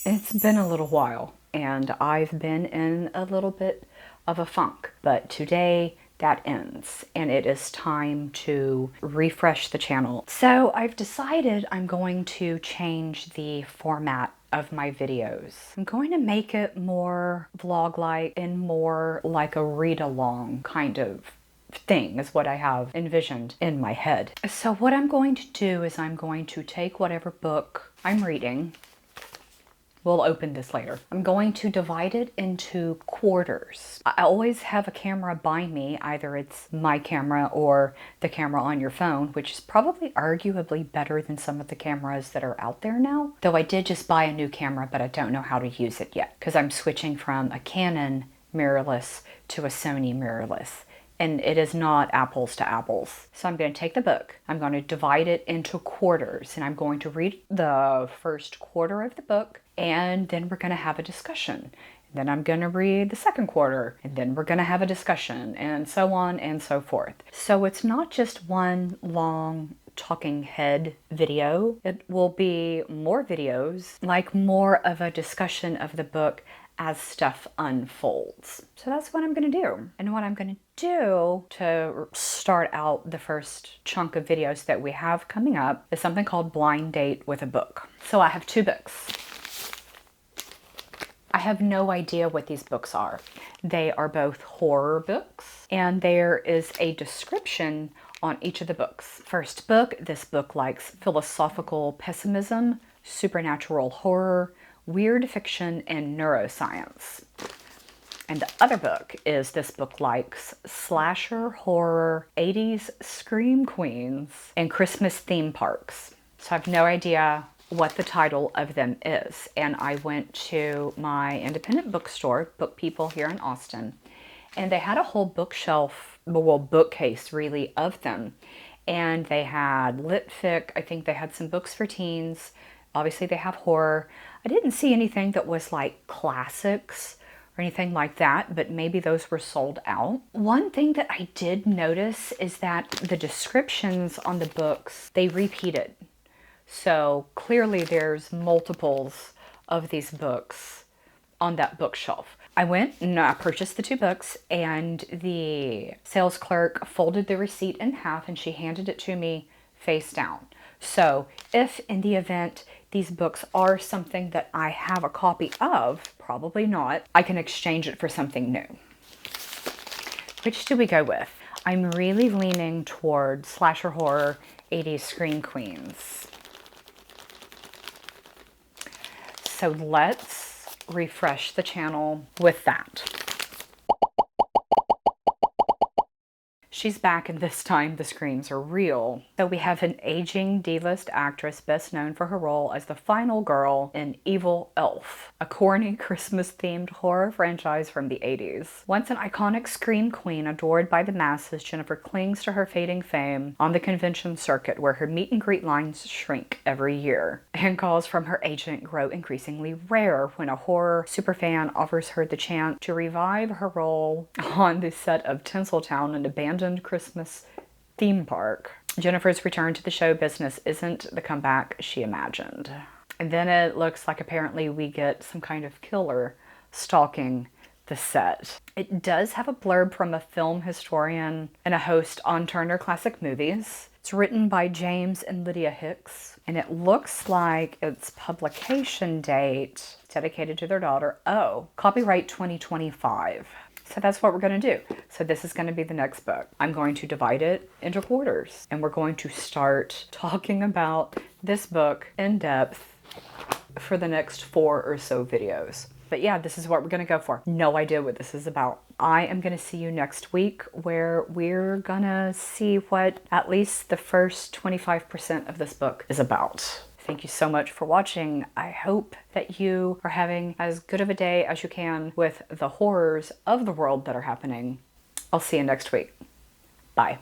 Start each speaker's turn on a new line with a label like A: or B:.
A: It's been a little while and I've been in a little bit of a funk, but today that ends and it is time to refresh the channel. So I've decided I'm going to change the format of my videos. I'm going to make it more vlog-like and more like a read-along kind of thing is what I have envisioned in my head. So what I'm going to do is I'm going to take whatever book I'm reading. We'll open this later. I'm going to divide it into quarters. I always have a camera by me, either it's my camera or the camera on your phone, which is probably arguably better than some of the cameras that are out there now. Though I did just buy a new camera, but I don't know how to use it yet because I'm switching from a Canon mirrorless to a Sony mirrorless. And it is not apples to apples. So I'm going to take the book, I'm going to divide it into quarters, and I'm going to read the first quarter of the book, and then we're going to have a discussion. And then I'm going to read the second quarter, and then we're going to have a discussion, and so on and so forth. So it's not just one long talking head video. It will be more videos, like more of a discussion of the book as stuff unfolds. So that's what I'm going to do. And what I'm going to do to start out the first chunk of videos that we have coming up is something called Blind Date with a Book. So I have two books. I have no idea what these books are. They are both horror books, and there is a description on each of the books. First book, this book likes philosophical pessimism, supernatural horror, weird fiction, and neuroscience. And the other book is this book likes slasher, horror, 80s scream queens, and Christmas theme parks. So I have no idea what the title of them is. And I went to my independent bookstore, Book People here in Austin, and they had a whole bookshelf, well, bookcase really, of them. And they had lit fic, I think they had some books for teens. Obviously they have horror. I didn't see anything that was like classics or anything like that, but maybe those were sold out. One thing that I did notice is that the descriptions on the books, they repeated. So clearly there's multiples of these books on that bookshelf. I went and I purchased the two books, and the sales clerk folded the receipt in half and she handed it to me face down. So if in the event these books are something that I have a copy of, probably not, I can exchange it for something new. Which do we go with? I'm really leaning toward slasher horror, 80s scream queens. So let's refresh the channel with that. She's back, and this time the screams are real. So we have an aging D-list actress best known for her role as the final girl in Evil Elf, a corny Christmas-themed horror franchise from the 80s. Once an iconic scream queen adored by the masses, Jennifer clings to her fading fame on the convention circuit, where her meet and greet lines shrink every year, and calls from her agent grow increasingly rare when a horror superfan offers her the chance to revive her role on the set of Tinseltown, an abandoned Christmas theme park. Jennifer's return to the show business isn't the comeback she imagined. And then it looks like apparently we get some kind of killer stalking the set. It does have a blurb from a film historian and a host on Turner Classic Movies. It's written by James and Lydia Hicks, and it looks like its publication date dedicated to their daughter. Oh, copyright 2025. So that's what we're going to do. So this is going to be the next book. I'm going to divide it into quarters, and we're going to start talking about this book in depth for the next 4 or so videos. But yeah, this is what we're going to go for. No idea what this is about. I am going to see you next week, where we're going to see what at least the first 25% of this book is about. Thank you so much for watching. I hope that you are having as good of a day as you can with the horrors of the world that are happening. I'll see you next week. Bye.